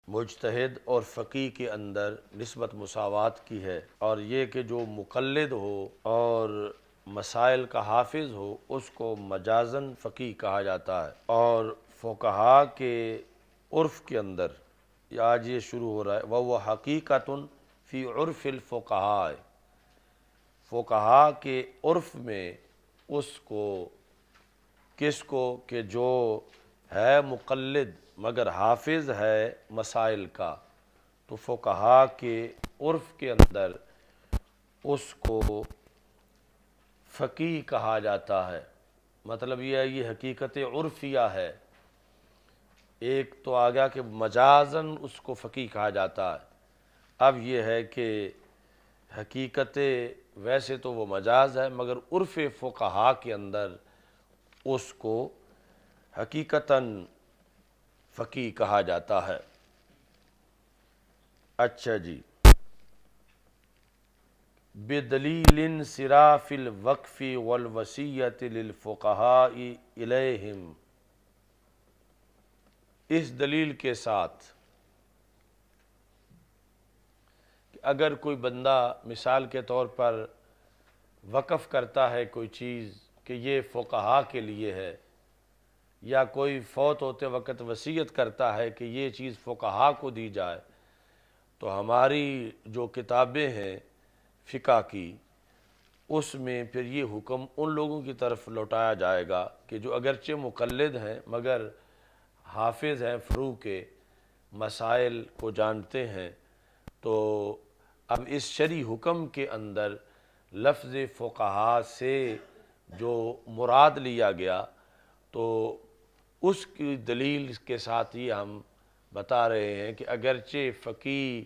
مجتہد اور فقیہ کے اندر نسبت مساوات کی ہے، اور یہ کہ جو مقلد ہو اور مسائل کا حافظ ہو اس کو مجازاً فقیہ کہا جاتا ہے۔ اور فقہاء کے عرف کے اندر آج یہ شروع ہو رہا ہے وَهُوَ حَقِيقَةٌ فِي عُرْفِ الْفُقَهَاءِ، فقہاء کے عرف میں اس کو کس کو کہ جو ہے مقلد مگر حافظ ہے مسائل کا، تو فقہاء کے عرف کے اندر اس کو فقیہ کہا جاتا ہے۔ مطلب یہ حقیقت عرفیہ ہے۔ ایک تو آ گیا کہ مجازاً اس کو فقیہ کہا جاتا ہے، اب یہ ہے کہ حقیقت ویسے تو وہ مجاز ہے مگر عرف فقہاء کے اندر اس کو حقیقتاً فقیہ کہا جاتا ہے۔ اچھا جی، بدلیل انصراف الوقف والوصیۃ للفقہاء الیہم، اس دلیل کے ساتھ کہ اگر کوئی بندہ مثال کے طور پر وقف کرتا ہے کوئی چیز کہ یہ فقہاء کے لیے ہے، یا کوئی فوت ہوتے وقت وصیت کرتا ہے کہ یہ چیز فقہاء کو دی جائے، تو ہماری جو کتابیں ہیں فقہ کی اس میں پھر یہ حکم ان لوگوں کی طرف لوٹایا جائے گا کہ جو اگرچہ مقلد ہیں مگر حافظ ہیں فروع کے، مسائل کو جانتے ہیں۔ تو اب اس شرعی حکم کے اندر لفظ فقہاء سے جو مراد لیا گیا تو اس کی دلیل کے ساتھ ہی ہم بتا رہے ہیں کہ اگرچہ فقیہ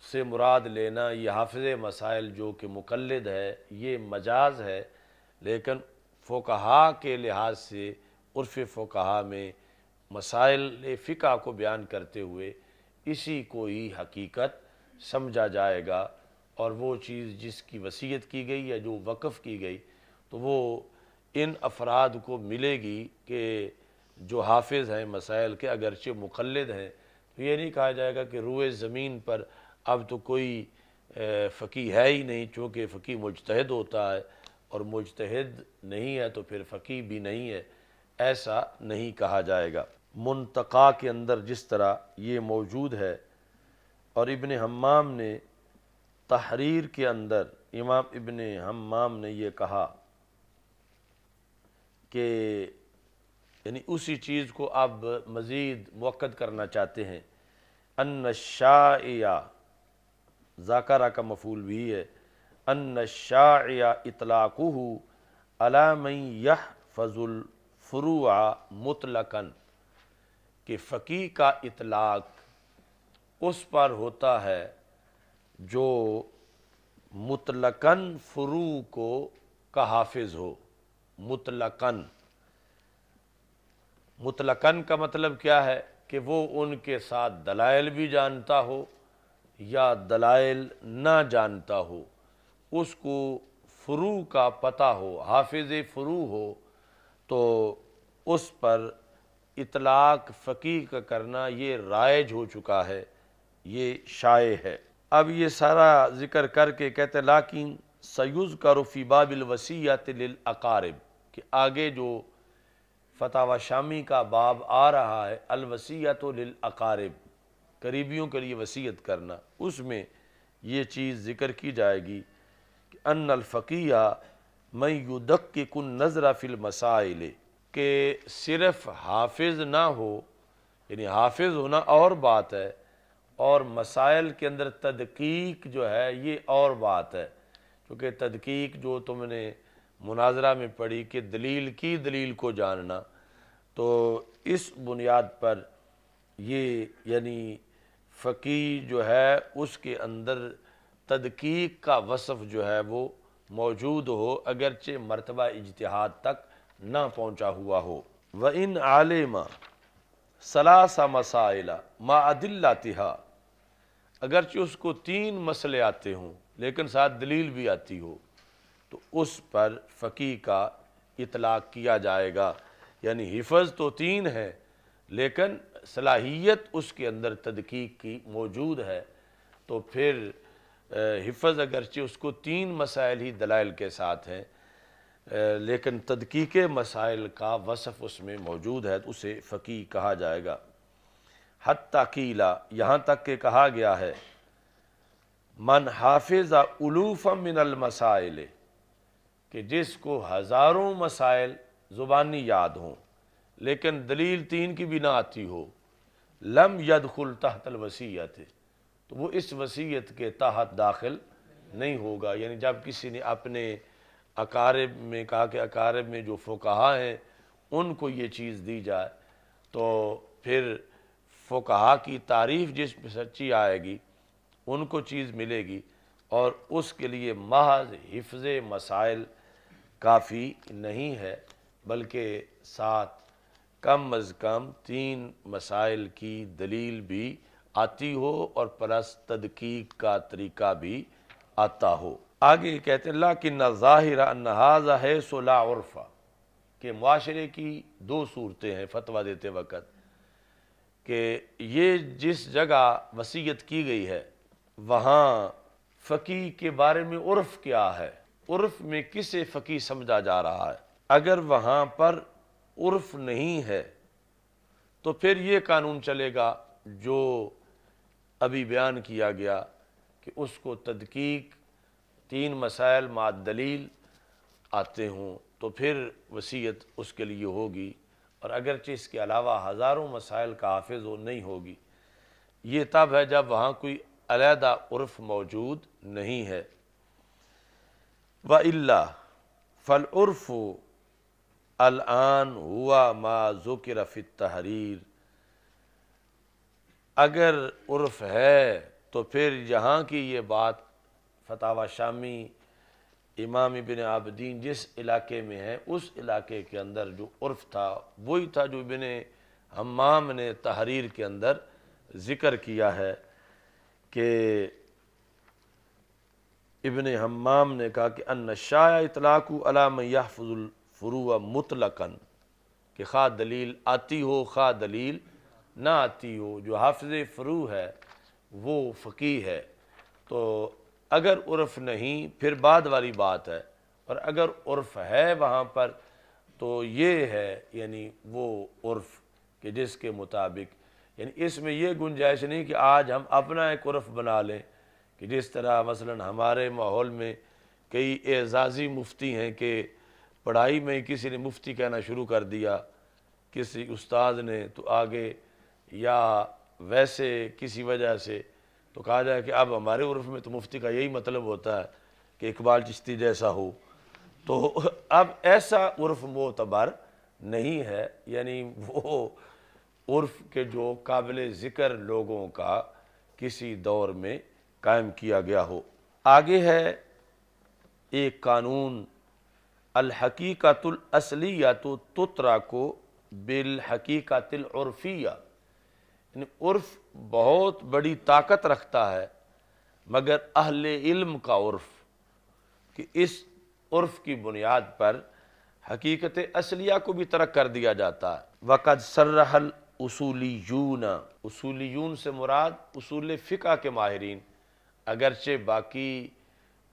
سے مراد لینا یہ حافظ مسائل جو کہ مقلد ہے یہ مجاز ہے، لیکن فقہاء کے لحاظ سے عرف فقہاء میں مسائل فقہ کو بیان کرتے ہوئے اسی کو ہی حقیقت سمجھا جائے گا، اور وہ چیز جس کی وصیت کی گئی یا جو وقف کی گئی تو وہ ان افراد کو ملے گی کہ جو حافظ ہیں مسائل کے اگرچہ مقلد ہیں۔ تو یہ نہیں کہا جائے گا کہ روئے زمین پر اب تو کوئی فقیہ ہے ہی نہیں، چونکہ فقیہ مجتہد ہوتا ہے اور مجتہد نہیں ہے تو پھر فقیہ بھی نہیں ہے، ایسا نہیں کہا جائے گا۔ منتقا کے اندر جس طرح یہ موجود ہے، اور ابن حمام نے تحریر کے اندر امام ابن حمام نے یہ کہا کہ یعنی اسی چیز کو اب مزید مؤکد کرنا چاہتے ہیں، ان الشائع، ذاکرہ کا مفعول بھی ہے، ان الشائع اطلاقہ علی من یحفظ الفروع مطلقاً، کہ فقیہ کا اطلاق اس پر ہوتا ہے جو مطلقاً فروع کو کا حافظ ہو۔ مطلقاً، مطلقاً کا مطلب کیا ہے کہ وہ ان کے ساتھ دلائل بھی جانتا ہو یا دلائل نہ جانتا ہو، اس کو فروع کا پتہ ہو، حافظ فروع ہو، تو اس پر اطلاق فقیہ کا کرنا یہ رائج ہو چکا ہے، یہ شائع ہے۔ اب یہ سارا ذکر کر کے کہتے ہیں لیکن سیذکر فی باب الوصیۃ للاقارب، کہ آگے جو فتاوی شامی کا باب آ رہا ہے الوصیۃ للاقارب، قریبیوں کے لیے وصیت کرنا، اس میں یہ چیز ذکر کی جائے گی کہ ان الفقیہ من یدقق النظر فی المسائل، کہ صرف حافظ نہ ہو، یعنی حافظ ہونا اور بات ہے، اور مسائل کے اندر تدقیق جو ہے یہ اور بات ہے، کیونکہ تدقیق جو تم نے مناظرہ میں پڑھی کہ دلیل کی دلیل کو جاننا، تو اس بنیاد پر یہ یعنی فقیہ جو ہے اس کے اندر تدقیق کا وصف جو ہے وہ موجود ہو، اگرچہ مرتبہ اجتہاد تک نہ پہنچا ہوا ہو۔ وَإِنْ عَلِمَ ثَلَاثَ مَسَائِلَ مَعَ أَدِلَّتِهَا، اگرچہ اس کو 3 مسئلے آتے ہوں لیکن ساتھ دلیل بھی آتی ہو، تو اس پر فقیہ کا اطلاق کیا جائے گا، یعنی حفظ تو 3 ہے لیکن صلاحیت اس کے اندر تدقیق کی موجود ہے تو پھر حفظ اگرچہ اس کو 3 مسائل ہی دلائل کے ساتھ ہیں لیکن تدقیق مسائل کا وصف اس میں موجود ہے تو اسے فقیہ کہا جائے گا۔ حتیٰ قیلا، یہاں تک کہ کہا گیا ہے من حافظ الوفا من المسائل، کہ جس کو ہزاروں مسائل زبانی یاد ہوں لیکن دلیل 3 کی بھی نہ آتی ہو، لم يدخل تحت الوصیت، تو وہ اس وصیت کے تحت داخل نہیں ہوگا۔ یعنی جب کسی نے اپنے اقارب میں کہا کہ اقارب میں جو فقہا ہیں ان کو یہ چیز دی جائے تو پھر فقہا کی تعریف جس پہ سچی آئے گی ان کو چیز ملے گی، اور اس کے لیے محض حفظ مسائل کافی نہیں ہے بلکہ ساتھ کم از کم 3 مسائل کی دلیل بھی آتی ہو اور پلس تدقیق کا طریقہ بھی آتا ہو۔ آگے کہتے ہیں لیکن ظاہر ان ھذا حیث لا عرف، کہ معاشرے کی 2 صورتیں ہیں فتویٰ دیتے وقت، کہ یہ جس جگہ وصیت کی گئی ہے وہاں فقیہ کے بارے میں عرف کیا ہے، عرف میں کسے فقیہ سمجھا جا رہا ہے۔ اگر وہاں پر عرف نہیں ہے تو پھر یہ قانون چلے گا جو ابھی بیان کیا گیا کہ اس کو تدقیق 3 مسائل مع دلیل آتے ہوں تو پھر وصیت اس کے لیے ہوگی، اور اگرچہ اس کے علاوہ ہزاروں مسائل کا حافظ ہو نہیں ہوگی۔ یہ تب ہے جب وہاں کوئی علیحدہ عرف موجود نہیں ہے۔ وَإِلَّا فَالْعُرْفُ الْآنْ هُوَ مَا ذُكِرَ فِي التَّحْرِيرِ، اگر عرف ہے تو پھر یہاں کی یہ بات فتاوی شامی امام ابن عابدین جس علاقے میں ہے اس علاقے کے اندر جو عرف تھا وہی تھا جو ابن حمام نے تحریر کے اندر ذکر کیا ہے، کہ ابن حمام نے کہا کہ ان الشائع اطلاق علی من یحفظ الفروع مطلقاً، کہ خواہ دلیل آتی ہو خواہ دلیل نہ آتی ہو، جو حافظ فروع ہے وہ فقیہ ہے۔ تو اگر عرف نہیں پھر بعد والی بات ہے، اور اگر عرف ہے وہاں پر تو یہ ہے یعنی وہ عرف کہ جس کے مطابق، یعنی اس میں یہ گنجائش نہیں کہ آج ہم اپنا ایک عرف بنا لیں، کہ جس طرح مثلا ہمارے ماحول میں کئی اعزازی مفتی ہیں کہ پڑھائی میں کسی نے مفتی کہنا شروع کر دیا کسی استاد نے تو آگے، یا ویسے کسی وجہ سے تو کہا جائے کہ اب ہمارے عرف میں تو مفتی کا یہی مطلب ہوتا ہے کہ اقبال چشتی جیسا ہو، تو اب ایسا عرف معتبر نہیں ہے، یعنی وہ عرف کے جو قابل ذکر لوگوں کا کسی دور میں قائم کیا گیا ہو۔ آگے ہے ایک قانون، الحقیقت الاصلیۃ تترک بالحقیقت العرفیہ، یعنی عرف بہت بڑی طاقت رکھتا ہے مگر اہل علم کا عرف، کہ اس عرف کی بنیاد پر حقیقت اصلیہ کو بھی ترک کر دیا جاتا ہے۔ وقد صرح الاصولیون، اصولیون سے مراد اصول فقہ کے ماہرین، اگرچہ باقی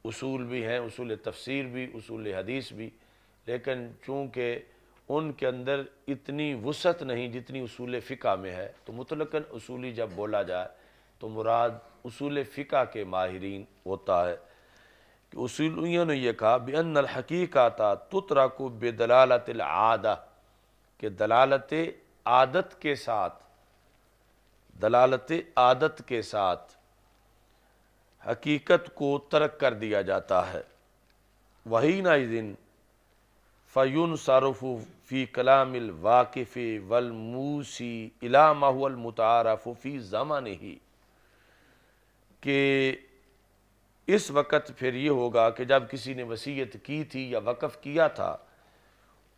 اصول بھی ہیں، اصول تفسیر بھی، اصول حدیث بھی، لیکن چونکہ ان کے اندر اتنی وسعت نہیں جتنی اصول فقہ میں ہے، تو مطلقاً اصولی جب بولا جائے تو مراد اصول فقہ کے ماہرین ہوتا ہے۔ کہ اصولیوں نے یہ کہا بِأَنَّ الْحَقِيقَةَ تُتْرَكُ بِدَلَالَةِ الْعَادَةِ، کہ دلالت عادت کے ساتھ، دلالت عادت کے ساتھ حقیقت کو ترک کر دیا جاتا ہے۔ وَحِينَئِذٍ فَيُنْصَرَفُ فِي كَلَامِ الْوَاقِفِ وَالْمُوصِي إِلَى مَا هُوَ الْمُتَعَارَفُ فِي زَمَانِهِ، کہ اس وقت پھر یہ ہوگا کہ جب کسی نے وصیت کی تھی یا وقف کیا تھا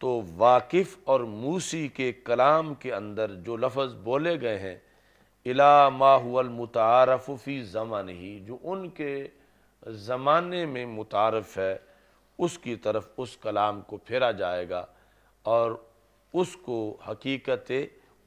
تو واقف اور موصی کے کلام کے اندر جو لفظ بولے گئے ہیں اِلَى مَا هُوَ الْمُتَعَارَفُ فِي زَمَانِهِ، جو ان کے زمانے میں متعارف ہے اس کی طرف اس کلام کو پھیرا جائے گا اور اس کو حقیقت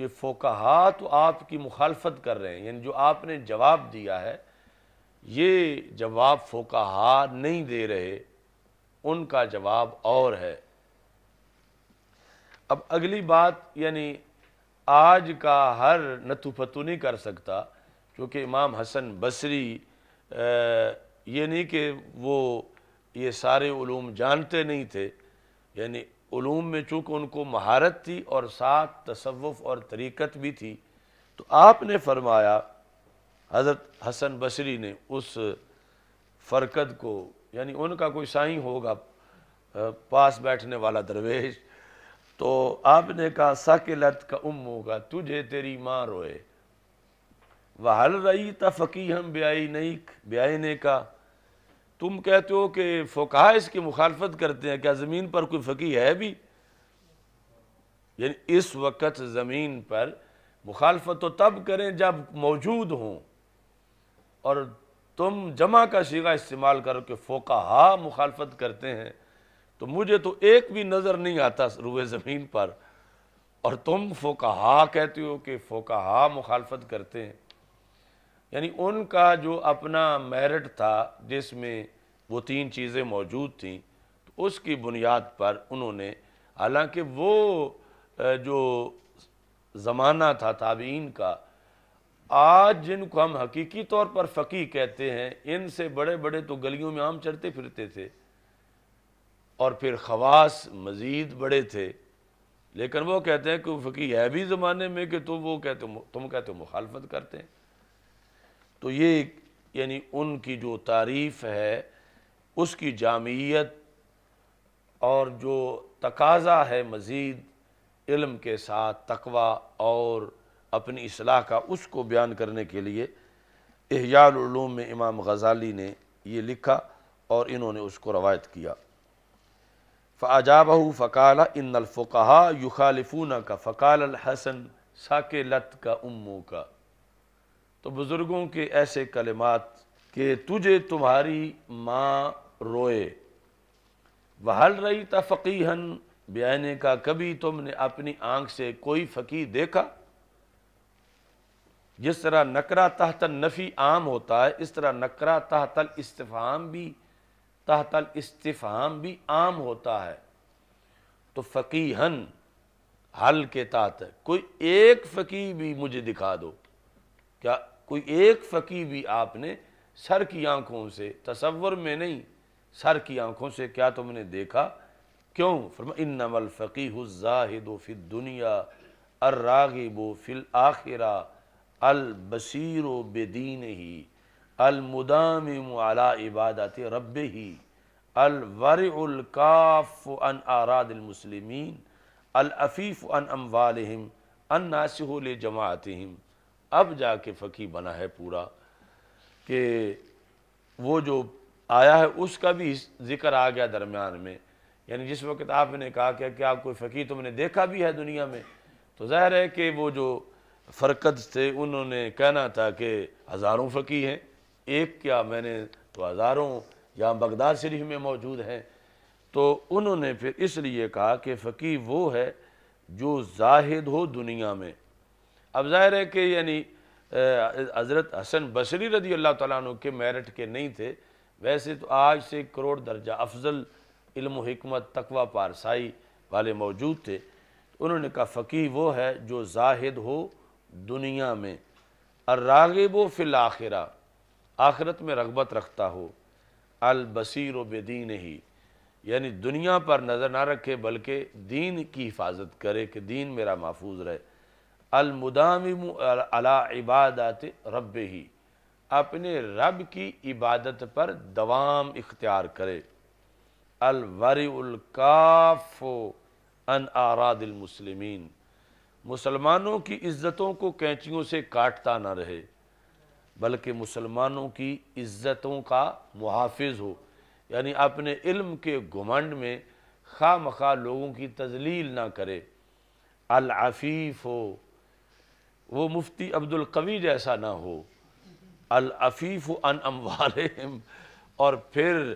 کہ فقہا تو آپ کی مخالفت کر رہے ہیں، یعنی جو آپ نے جواب دیا ہے یہ جواب فقہا نہیں دے رہے، ان کا جواب اور ہے۔ اب اگلی بات، یعنی آج کا ہر نتو پتو نہیں کر سکتا، کیونکہ امام حسن بصری یہ نہیں کہ وہ یہ سارے علوم جانتے نہیں تھے، یعنی علوم میں چونکہ ان کو مہارت تھی اور ساتھ تصوف اور طریقت بھی تھی، تو آپ نے فرمایا، حضرت حسن بصری نے اس فرقت کو، یعنی ان کا کوئی سائیں ہوگا پاس بیٹھنے والا درویش، تو آپ نے کہا ساکلت کا ہوگا، تجھے تیری ماں روئے، وَحَلْ رَأَيْتَ فَقِيهًا بعینیک، نے کہا تم کہتے ہو کہ فقہا اس کی مخالفت کرتے ہیں، کیا زمین پر کوئی فقیہ ہے بھی؟ یعنی اس وقت زمین پر مخالفت تو تب کریں جب موجود ہوں، اور تم جمع کا صیغہ استعمال کرو کہ فقہا مخالفت کرتے ہیں، تو مجھے تو ایک بھی نظر نہیں آتا روئے زمین پر، اور تم فقہا کہتے ہو کہ فقہا مخالفت کرتے ہیں۔ یعنی ان کا جو اپنا میرٹ تھا جس میں وہ تین چیزیں موجود تھیں، تو اس کی بنیاد پر انہوں نے، حالانکہ وہ جو زمانہ تھا تابعین کا، آج جن کو ہم حقیقی طور پر فقیہ کہتے ہیں، ان سے بڑے بڑے تو گلیوں میں عام چلتے پھرتے تھے، اور پھر خواص مزید بڑے تھے، لیکن وہ کہتے ہیں کہ وہ فقیہ ہے بھی زمانے میں کہ تم کہتے ہو مخالفت کرتے ہیں۔ تو یہ یعنی ان کی جو تعریف ہے اس کی جامعیت اور جو تقاضا ہے مزید علم کے ساتھ تقوی اور اپنی اصلاح کا، اس کو بیان کرنے کے لیے احیاء العلوم میں امام غزالی نے یہ لکھا اور انہوں نے اس کو روایت کیا۔ فَأَجَابَهُ فَقَالَ إِنَّ الْفُقَهَاءَ يُخَالِفُونَكَ فَقَالَ الْحَسَنُ سَاكِلَتْكَ أُمُّكَ۔ تو بزرگوں کے ایسے کلمات کہ تجھے تمہاری ماں روئے، وَهَلْ رَأَيْتَ فَقِيهًا بِعَيْنِكَ، کبھی تم نے اپنی آنکھ سے کوئی فقیہ دیکھا؟ جس طرح نکرہ تحت النفی عام ہوتا ہے، اس طرح نکرہ تحت الاستفہام بھی عام ہوتا ہے۔ تو فقیہن حل کے تحت ہے، کوئی ایک فقیہ بھی مجھے دکھا دو، کیا کوئی ایک فقیہ بھی آپ نے سر کی آنکھوں سے، تصور میں نہیں، سر کی آنکھوں سے کیا تم نے دیکھا؟ کیوں؟ فرمایا انما الفقیہ الزاہد فی الدنیا الراغب فی الآخرہ البصیر بدینہ المدامم علی عبادت ربہ الورع الکاف عن اعراض المسلمین العفیف عن اموالہم الناصح لجماعتہم۔ اب جا کے فقیہ بنا ہے پورا، کہ وہ جو آیا ہے اس کا بھی ذکر آ گیا درمیان میں، یعنی جس وقت آپ نے کہا کہ کیا کوئی فقیہ تم نے دیکھا بھی ہے دنیا میں، تو ظاہر ہے کہ وہ جو فرقت تھے انہوں نے کہنا تھا کہ ہزاروں فقیہ ہیں، ایک کیا، میں نے تو ہزاروں یہاں بغداد شریف میں موجود ہیں۔ تو انہوں نے پھر اس لیے کہا کہ فقیہ وہ ہے جو زاہد ہو دنیا میں۔ اب ظاہر ہے کہ یعنی حضرت حسن بصری رضی اللہ تعالیٰ عنہ کے میرٹ کے نہیں تھے، ویسے تو آج سے کروڑ درجہ افضل علم و حکمت تقوی پارسائی والے موجود تھے۔ انہوں نے کہا فقیہ وہ ہے جو زاہد ہو دنیا میں، الراغب فی الآخرہ، آخرت میں رغبت رکھتا ہو، البصیر بدینہ، یعنی دنیا پر نظر نہ رکھے بلکہ دین کی حفاظت کرے کہ دین میرا محفوظ رہے، المدامم علی عبادت ربہ، اپنے رب کی عبادت پر دوام اختیار کرے، الورع الکاف عن اعراض المسلمین، مسلمانوں کی عزتوں کو کینچیوں سے کاٹتا نہ رہے بلکہ مسلمانوں کی عزتوں کا محافظ ہو، یعنی اپنے علم کے گھمنڈ میں خواہ مخواہ لوگوں کی تذلیل نہ کرے، العفیف ہو، وہ مفتی عبد القوی جیسا نہ ہو، العفیف عن اموالہم، اور پھر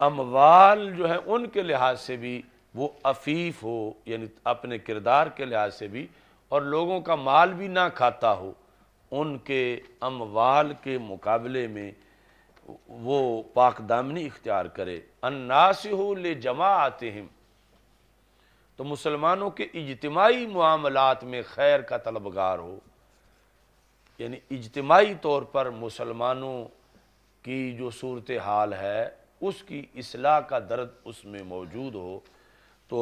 اموال جو ہے ان کے لحاظ سے بھی وہ عفیف ہو، یعنی اپنے کردار کے لحاظ سے بھی، اور لوگوں کا مال بھی نہ کھاتا ہو، ان کے اموال کے مقابلے میں وہ پاک دامنی اختیار کرے۔ الناصح لجماعتہم، تو مسلمانوں کے اجتماعی معاملات میں خیر کا طلبگار ہو، یعنی اجتماعی طور پر مسلمانوں کی جو صورتحال ہے اس کی اصلاح کا درد اس میں موجود ہو تو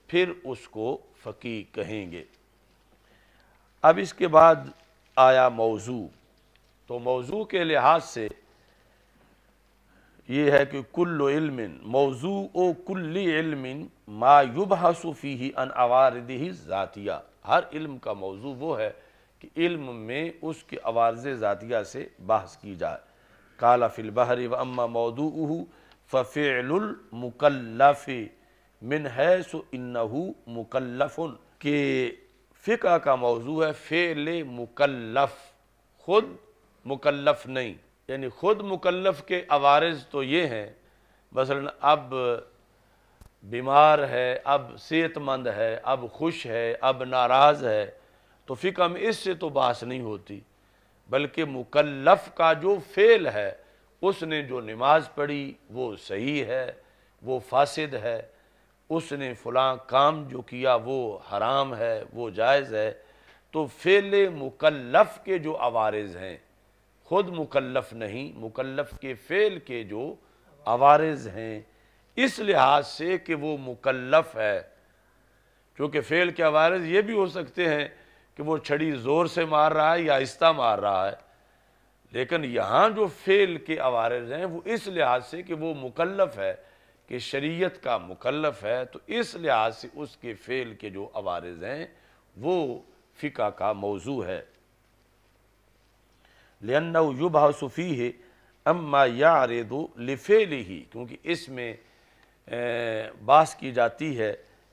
پھر اس کو فقیہ کہیں گے۔ اب اس کے بعد آیا موضوع، تو موضوع کے لحاظ سے یہ ہے کہ کل علم موضوع کل علم ما یبحث فیہ عن عوارضہ ذاتیہ، ہر علم کا موضوع وہ ہے کہ علم میں اس کے عوارض ذاتیہ سے بحث کی جائے۔ قال فی البحر واما موضوعہ ففعل المکلف من حیث انہ مکلف، کہ فقہ کا موضوع ہے فعل مکلف، خود مکلف نہیں، یعنی خود مکلف کے عوارض تو یہ ہیں، مثلا اب بیمار ہے، اب صحت مند ہے، اب خوش ہے، اب ناراض ہے، تو فقہ میں اس سے تو بحث نہیں ہوتی، بلکہ مکلف کا جو فعل ہے، اس نے جو نماز پڑھی وہ صحیح ہے، وہ فاسد ہے، اس نے فلاں کام جو کیا وہ حرام ہے، وہ جائز ہے، تو فعل مکلف کے جو عوارض ہیں، خود مکلف نہیں، مکلف کے فعل کے جو عوارض ہیں، اس لحاظ سے کہ وہ مکلف ہے، کیونکہ فعل کے عوارض یہ بھی ہو سکتے ہیں کہ وہ چھڑی زور سے مار رہا ہے یا آہستہ مار رہا ہے، لیکن یہاں جو فعل کے عوارض ہیں وہ اس لحاظ سے کہ وہ مکلف ہے، کہ شریعت کا مکلف ہے، تو اس لحاظ سے اس کے فعل کے جو عوارض ہیں وہ فقہ کا موضوع ہے۔ لِأَنَّهُ يُبْحَثُ فِيهِ أَمَّا يَعْرِضُ لِفِعْلِهِ، کیونکہ اس میں بحث کی جاتی ہے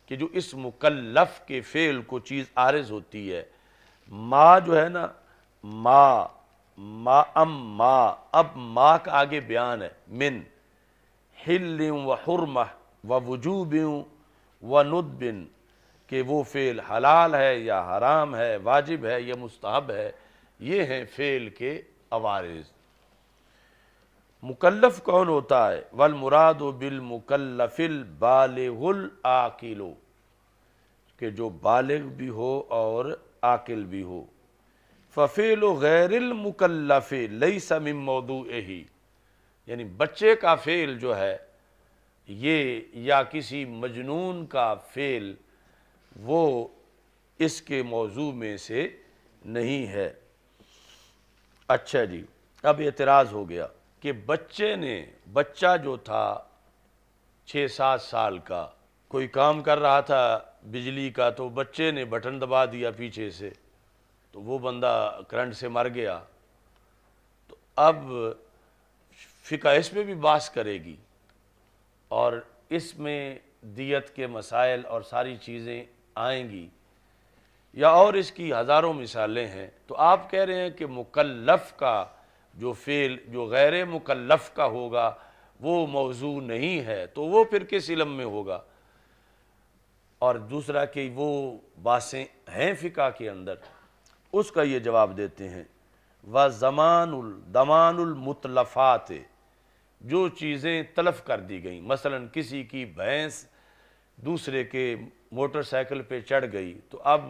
کہ جو اس مکلف کے فعل کو چیز عارض ہوتی ہے، ما جو ہے نا، ما اب ما کا آگے بیان ہے، من حل و حرمہ و وجوب و ندب، کہ وہ فعل حلال ہے یا حرام ہے، واجب ہے یا مستحب ہے، یہ ہیں فعل کے عوارض۔ مکلف کون ہوتا ہے؟ والمراد بالمکلف البالغ العاقل، کہ جو بالغ بھی ہو اور عاقل بھی ہو۔ ففعل غیر المکلف لیس من موضوعہ، یعنی بچے کا فعل جو ہے یہ یا کسی مجنون کا فعل وہ اس کے موضوع میں سے نہیں ہے۔ اچھا جی، اب اعتراض ہو گیا کہ بچہ جو تھا 6-7 سال کا، کوئی کام کر رہا تھا بجلی کا، تو بچے نے بٹن دبا دیا پیچھے سے، تو وہ بندہ کرنٹ سے مر گیا، تو اب فقہ اس میں بھی بحث کرے گی، اور اس میں دیت کے مسائل اور ساری چیزیں آئیں گی، یا اور اس کی ہزاروں مثالیں ہیں۔ تو آپ کہہ رہے ہیں کہ مکلف کا جو فعل جو غیر مکلف کا ہوگا وہ موضوع نہیں ہے، تو وہ پھر کس علم میں ہوگا؟ اور دوسرا کہ وہ باتیں ہیں فقہ کے اندر، اس کا یہ جواب دیتے ہیں ضمان المتلفات، جو چیزیں تلف کر دی گئیں، مثلا کسی کی بھینس دوسرے کے موٹر سائیکل پہ چڑھ گئی، تو اب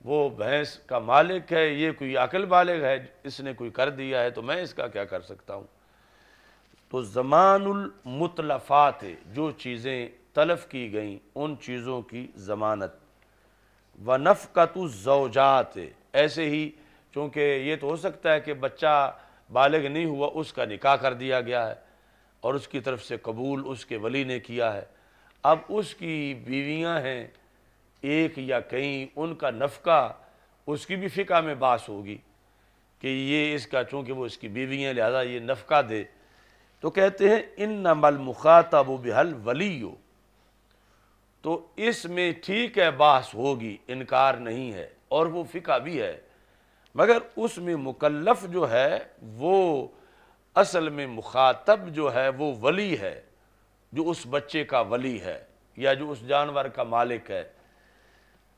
وہ بھینس کا مالک ہے، یہ کوئی عاقل بالغ ہے، اس نے کوئی کر دیا ہے، تو میں اس کا کیا کر سکتا ہوں؟ تو ضمان المتلفات، جو چیزیں تلف کی گئیں ان چیزوں کی ضمانت۔ ونفقۃ الزوجات، ایسے ہی چونکہ یہ تو ہو سکتا ہے کہ بچہ بالغ نہیں ہوا، اس کا نکاح کر دیا گیا ہے اور اس کی طرف سے قبول اس کے ولی نے کیا ہے، اب اس کی بیویاں ہیں ایک یا کئی، ان کا نفقہ اس کی بھی فقہ میں بحث ہوگی کہ یہ اس کا، چونکہ وہ اس کی بیویاں لہذا یہ نفقہ دے، تو کہتے ہیں انما المخاطب بها الولی، تو اس میں ٹھیک ہے بحث ہوگی، انکار نہیں ہے، اور وہ فقہ بھی ہے، مگر اس میں مکلف جو ہے وہ اصل میں مخاطب جو ہے وہ ولی ہے، جو اس بچے کا ولی ہے یا جو اس جانور کا مالک ہے۔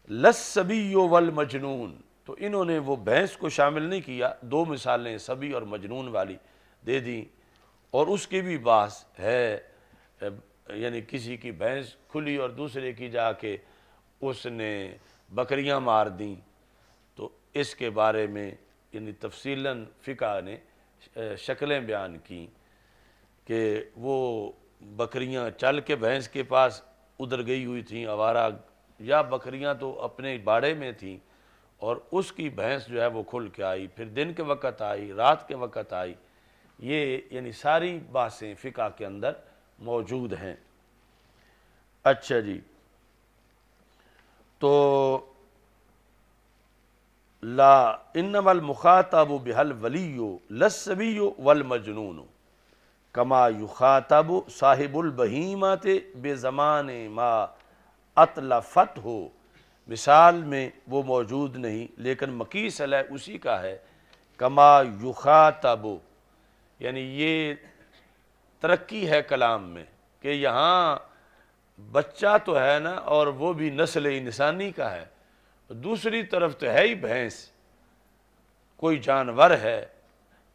للصبی والمجنون، تو انہوں نے وہ بھینس کو شامل نہیں کیا، دو مثالیں صبی اور مجنون والی دے دیں، اور اس کی بھی بحث ہے، یعنی کسی کی بھینس کھلی اور دوسرے کی جا کے اس نے بکریاں مار دیں، تو اس کے بارے میں یعنی تفصیلاً فقہ نے شکلیں بیان کیں کہ وہ بکریاں چل کے بھینس کے پاس ادھر گئی ہوئی تھیں آوارہ، یا بکریاں تو اپنے باڑے میں تھیں اور اس کی بھینس جو ہے وہ کھل کے آئی، پھر دن کے وقت آئی، رات کے وقت آئی، یہ یعنی ساری باتیں فقہ کے اندر موجود ہیں۔ اچھا جی، تو لا انما المخاطب بها الولی للصبی والمجنون کما یخاطب صاحب البہیمۃ بزمان ما اطلفت ہو، مثال میں وہ موجود نہیں لیکن مقیس علیہ اسی کا ہے، کما یخاطب، یعنی یہ ترقی ہے کلام میں کہ یہاں بچہ تو ہے نا اور وہ بھی نسل انسانی کا ہے، دوسری طرف تو ہے ہی بھینس، کوئی جانور ہے،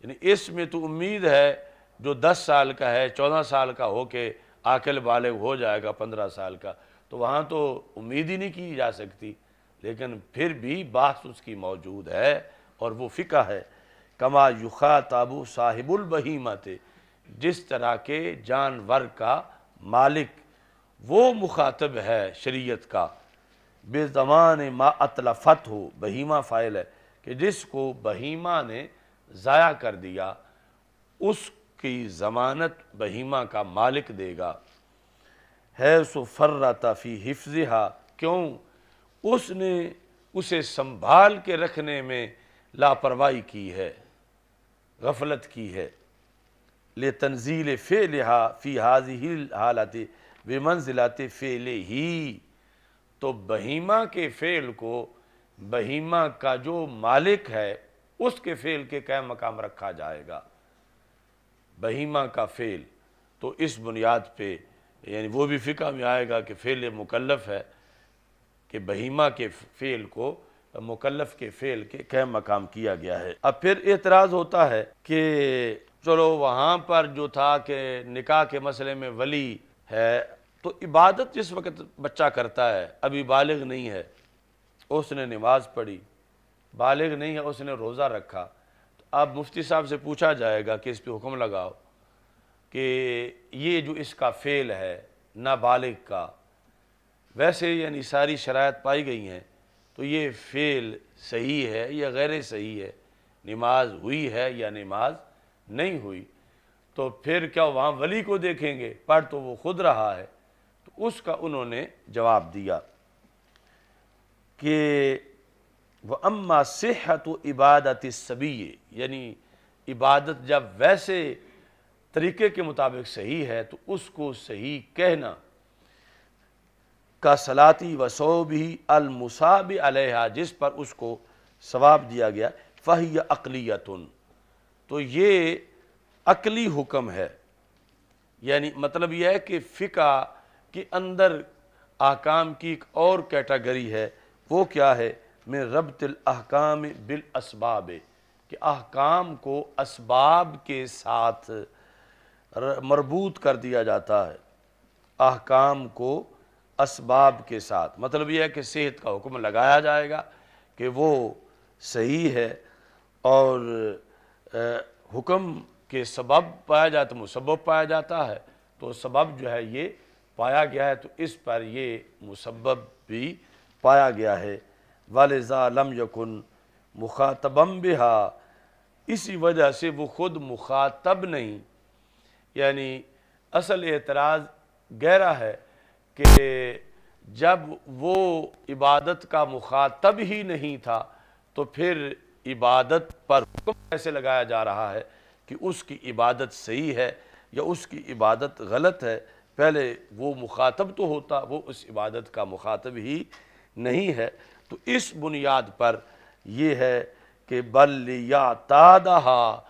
یعنی اس میں تو امید ہے جو 10 سال کا ہے 14 سال کا ہو کے عاقل بالغ ہو جائے گا 15 سال کا، تو وہاں تو امید ہی نہیں کی جا سکتی، لیکن پھر بھی بحث اس کی موجود ہے اور وہ فقہ ہے۔ کما یخاطب صاحب البہیمۃ، جس طرح کے جانور کا مالک وہ مخاطب ہے شریعت کا، بے زمان ما اطلفت ہو، بہیمہ فاعل ہے کہ جس کو بہیمہ نے ضائع کر دیا اس کی ضمانت بہیمہ کا مالک دے گا۔ حیث فرط فی حفظہا، کیوں اس نے اسے سنبھال کے رکھنے میں لاپرواہی کی ہے، غفلت کی ہے، لتنزیل فعلہا فی ہذہ الحالۃ بمنزلۃ فعلہ، تو بہیمہ کے فعل کو بہیمہ کا جو مالک ہے اس کے فعل کے قائم مقام رکھا جائے گا، بہیمہ کا فعل، تو اس بنیاد پہ یعنی وہ بھی فقہ میں آئے گا کہ فعل مکلف ہے کہ بہیمہ کے فعل کو مکلف کے فعل کے قائم مقام کیا گیا ہے۔ اب پھر اعتراض ہوتا ہے کہ چلو وہاں پر جو تھا کہ نکاح کے مسئلے میں ولی ہے، تو عبادت جس وقت بچہ کرتا ہے ابھی بالغ نہیں ہے، اس نے نماز پڑھی، بالغ نہیں ہے اس نے روزہ رکھا، تو اب مفتی صاحب سے پوچھا جائے گا کہ اس پہ حکم لگاؤ کہ یہ جو اس کا فعل ہے نابالغ کا، ویسے یعنی ساری شرائط پائی گئی ہیں، تو یہ فعل صحیح ہے یا غیر صحیح ہے، نماز ہوئی ہے یا نماز نہیں ہوئی، تو پھر کیا وہاں ولی کو دیکھیں گے؟ پڑھ تو وہ خود رہا ہے، تو اس کا انہوں نے جواب دیا کہ وَأَمَّا صِحَّةُ عِبَادَةِ الصَّبِيِّ، یعنی عبادت جب ویسے طریقے کے مطابق صحیح ہے تو اس کو صحیح کہنا، کا صلاتی و صوبی المصاب علیہا، جس پر اس کو ثواب دیا گیا، فہی عقلیۃ، تو یہ عقلی حکم ہے، یعنی مطلب یہ ہے کہ فقہ کے اندر احکام کی ایک اور کیٹیگری ہے، وہ کیا ہے؟ من ربط الاحکام بالاسباب، کہ احکام کو اسباب کے ساتھ مربوط کر دیا جاتا ہے، احکام کو اسباب کے ساتھ، مطلب یہ ہے کہ صحت کا حکم لگایا جائے گا کہ وہ صحیح ہے، اور حکم کے سبب پایا جاتا ہے، مسبب پایا جاتا ہے، تو سبب جو ہے یہ پایا گیا ہے تو اس پر یہ مسبب بھی پایا گیا ہے۔ وَلِذَا لَمْ يَكُنْ مُخَاطَبًا بِهَا، اسی وجہ سے وہ خود مخاطب نہیں، یعنی اصل اعتراض گہرا ہے کہ جب وہ عبادت کا مخاطب ہی نہیں تھا تو پھر عبادت پر حکم کیسے لگایا جا رہا ہے کہ اس کی عبادت صحیح ہے یا اس کی عبادت غلط ہے؟ پہلے وہ مخاطب تو ہوتا، وہ اس عبادت کا مخاطب ہی نہیں ہے، تو اس بنیاد پر یہ ہے کہ بل یعتادھا،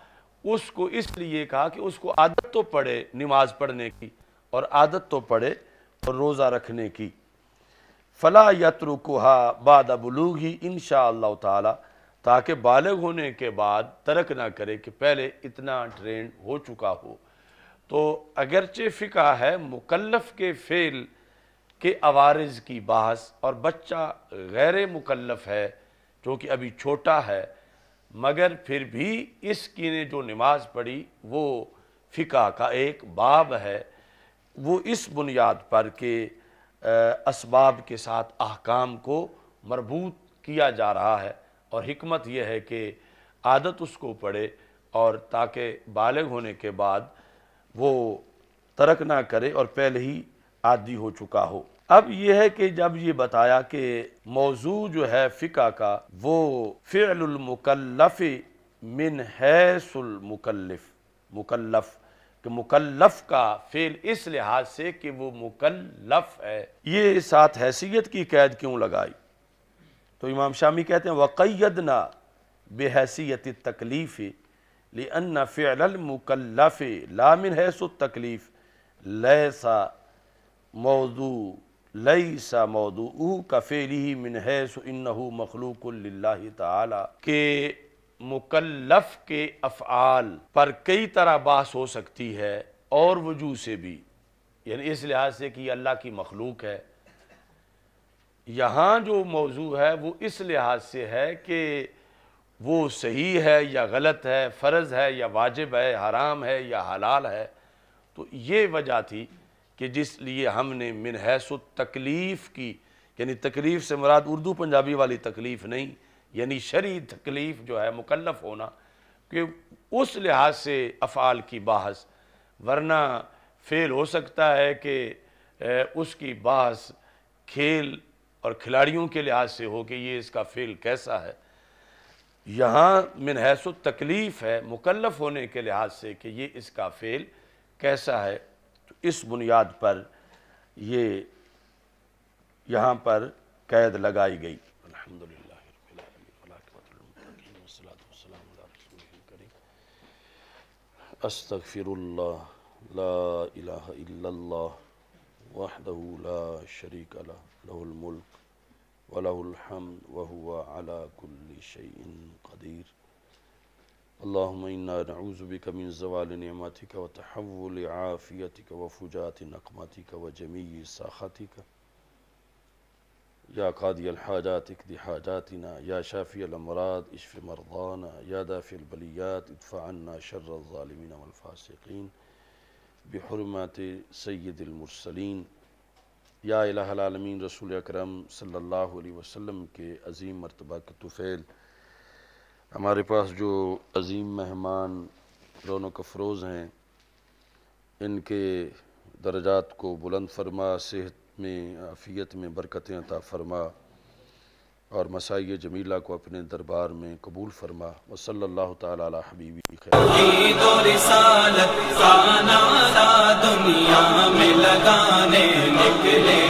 اس کو اس لیے کہا کہ اس کو عادت تو پڑے نماز پڑھنے کی اور عادت تو پڑے اور روزہ رکھنے کی۔ فلا یترکھا بعد بلوغی انشاءاللہ تعالی، تاکہ بالغ ہونے کے بعد ترک نہ کرے کہ پہلے اتنا ٹرینڈ ہو چکا ہو۔ تو اگرچہ فقہ ہے مکلف کے فعل کے عوارض کی بحث، اور بچہ غیر مکلف ہے جو کہ ابھی چھوٹا ہے، مگر پھر بھی اس کی نے جو نماز پڑھی وہ فقہ کا ایک باب ہے، وہ اس بنیاد پر کہ اسباب کے ساتھ احکام کو مربوط کیا جا رہا ہے، اور حکمت یہ ہے کہ عادت اس کو پڑے اور تاکہ بالغ ہونے کے بعد وہ ترک نہ کرے اور پہلے ہی عادی ہو چکا ہو۔ اب یہ ہے کہ جب یہ بتایا کہ موضوع جو ہے فقہ کا وہ فعل المکلف من حیث المکلف، مکلف کہ مکلف کا فعل اس لحاظ سے کہ وہ مکلف ہے، یہ ساتھ حیثیت کی قید کیوں لگائی؟ تو امام شامی کہتے ہیں وَقَيَّدْنَا بِحَیثِیَّتِ التَّکْلِیفِ لِأَنَّ فِعْلَ الْمُكَلَّفِ لَا مِنْ حَیثُ التَّکْلِیف لیس موضوعہ کفعلہ من حیث انہ مخلوق للہ تعالی، کہ مکلف کے افعال پر کئی طرح بحث ہو سکتی ہے اور وجوہ سے بھی، یعنی اس لحاظ سے کہ یہ اللہ کی مخلوق ہے۔ یہاں جو موضوع ہے وہ اس لحاظ سے ہے کہ وہ صحیح ہے یا غلط ہے، فرض ہے یا واجب ہے، حرام ہے یا حلال ہے۔ تو یہ وجہ تھی کہ جس لیے ہم نے من حیث التکلیف کی، یعنی تکلیف سے مراد اردو پنجابی والی تکلیف نہیں، یعنی شرعی تکلیف جو ہے مکلف ہونا، کہ اس لحاظ سے افعال کی بحث، ورنہ فعل ہو سکتا ہے کہ اس کی بحث کھیل اور کھلاڑیوں کے لحاظ سے ہو کہ یہ اس کا فعل کیسا ہے۔ یہاں من حیث التکلیف ہے مکلف ہونے کے لحاظ سے کہ یہ اس کا فعل کیسا ہے، تو اس بنیاد پر یہ یہاں پر قید لگائی گئی۔ الحمدللہ رب العالمین والعاقبۃ للمتقین والصلاۃ والسلام علی رسولہ الکریم۔ استغفر اللہ لا الہ الا اللہ وحدہ لا شریک لہ، لہ الملک وَلَهُ الْحَمْدُ وَهُوَ عَلَى كُلِّ شَيْءٍ قَدِيرٌ۔ اللهم إنا نعوذ بك من زوال نعمتك وتحول عافيتك وفجاءة نقمتك وجميع سخطك، يا قاضي الحاجات اقض حاجاتنا، يا شافي الأمراض اشف مرضانا، يا دافع البليات ادفع عنا شر الظالمين والفاسقين بحرمات سيد المرسلين۔ یا الہ العالمین رسول اکرم صلی اللہ علیہ وسلم کے عظیم مرتبہ کے طفیل، ہمارے پاس جو عظیم مہمان رونق افروز ہیں، ان کے درجات کو بلند فرما، صحت میں عافیت میں برکتیں عطا فرما، اور مسائی جمیلہ کو اپنے دربار میں قبول فرما۔ وصلی اللہ تعالی علی حبیبی خیر۔ توحید و رسالت کا نعرہ دنیا میں لگانے نکلے